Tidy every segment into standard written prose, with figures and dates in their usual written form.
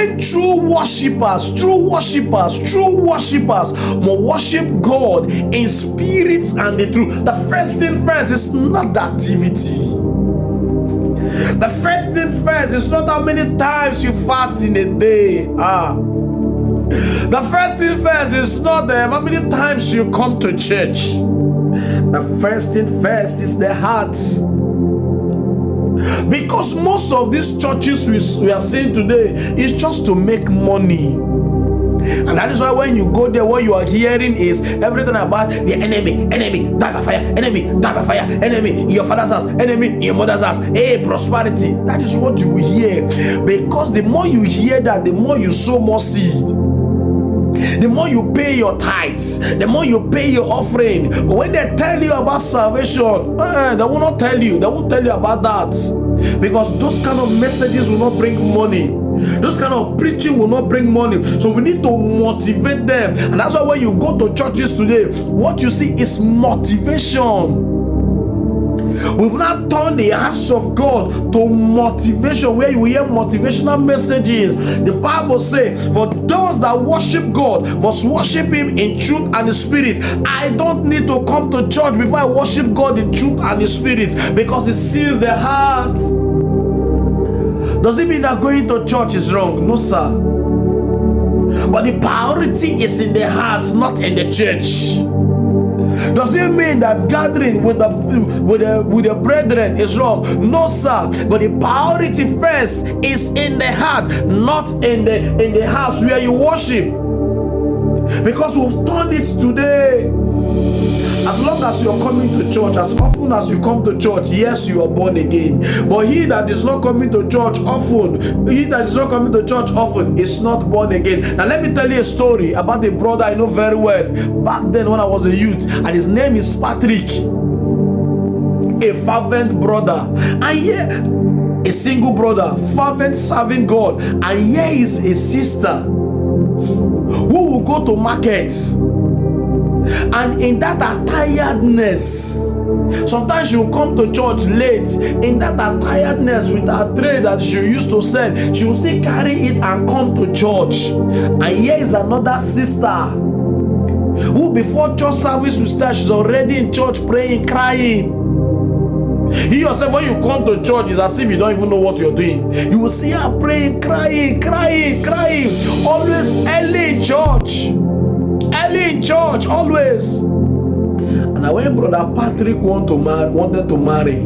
when true worshippers must worship God in spirit and in truth. The first thing first is not the activity. The first thing first is not how many times you fast in a day. The first thing first is not how many times you come to church. The first thing first is the heart. Because most of these churches we are seeing today is just to make money. And that is why when you go there, what you are hearing is everything about the enemy, die by fire, enemy, die by fire, enemy in your father's house, enemy in your mother's house, prosperity. That is what you will hear. Because the more you hear that, the more you sow more seed. The more you pay your tithes, the more you pay your offering. But when they tell you about salvation, they will not tell you. They won't tell you about that. Because those kind of messages will not bring money. Those kind of preaching will not bring money. So we need to motivate them. And that's why when you go to churches today, what you see is motivation. We've not turned the house of God to motivation, where you hear motivational messages. The Bible says, for those that worship God must worship Him in truth and in spirit. I don't need to come to church before I worship God in truth and in spirit, because it seals the heart. Does it mean that going to church is wrong? No, sir. But the priority is in the heart, not in the church. Does it mean that gathering with the brethren is wrong? No, sir. But the priority first is in the heart, not in the house where you worship. Because we've turned it today. As long as you're coming to church, as often as you come to church, yes, you are born again. But he that is not coming to church often is not born again. Now let me tell you a story about a brother I know very well back then when I was a youth, and his name is Patrick. A fervent brother, and here a single brother, fervent serving God. And here is a sister who will go to markets. And in that tiredness, sometimes she will come to church late. In that tiredness with her tray that she used to sell, she will still carry it and come to church. And here is another sister who before church service will start, she's already in church praying, crying. You yourself, when you come to church, it's as if you don't even know what you're doing. You will see her praying, crying. Always early in church. Always. And when Brother Patrick wanted to marry,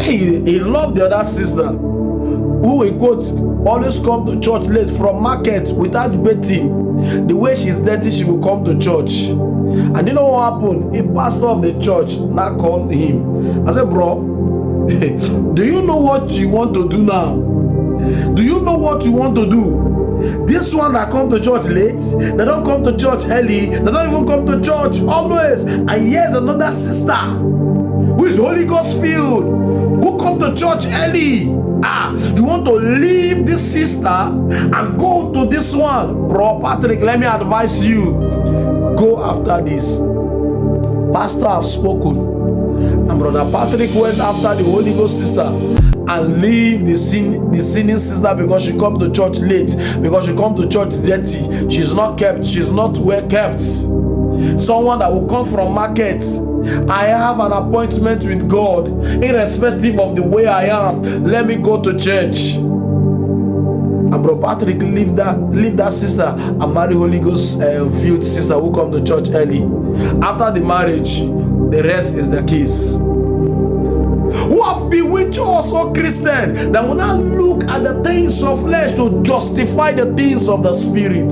he loved the other sister who he could always come to church late from market without bathing. The way she's dirty, she will come to church. And you know what happened? A pastor of the church now called him. I said, bro, do you know what you want to do now? Do you know what you want to do? This one that come to church late, they don't come to church early, they don't even come to church always. And here's another sister who is Holy Ghost filled, who come to church early. You want to leave this sister and go to this one? Bro Patrick, let me advise you, go after this. Pastor have spoken. And Brother Patrick went after the Holy Ghost sister and leave the sinning sister because she come to church late, because she come to church dirty. She's not kept, she's not well kept. Someone that will come from market. I have an appointment with God, irrespective of the way I am. Let me go to church. And Bro Patrick leave that sister and marry Holy Ghost filled sister who come to church early. After the marriage, the rest is the case. Who have bewitched us, or Christian, that will now look at the things of flesh to justify the things of the spirit.